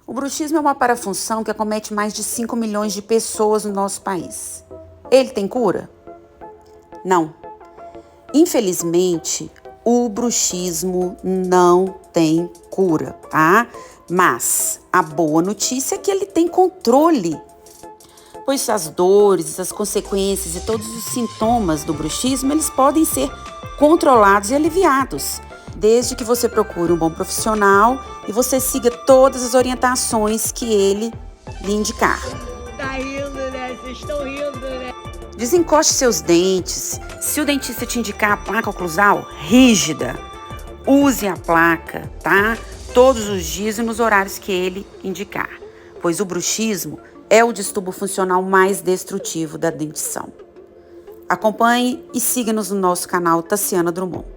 O bruxismo é uma parafunção que acomete mais de 5 milhões de pessoas no nosso país. Ele tem cura? Não. Infelizmente, o bruxismo não tem cura, tá? Mas a boa notícia é que ele tem controle, pois as dores, as consequências e todos os sintomas do bruxismo, eles podem ser controlados e aliviados, desde que você procure um bom profissional e você siga todas as orientações que ele lhe indicar. Tá rindo, né? Vocês estão rindo, né? Desencoste seus dentes. Se o dentista te indicar a placa oclusal rígida, use a placa, tá? Todos os dias e nos horários que ele indicar, pois o bruxismo é o distúrbio funcional mais destrutivo da dentição. Acompanhe e siga-nos no nosso canal Tassiana Drummond.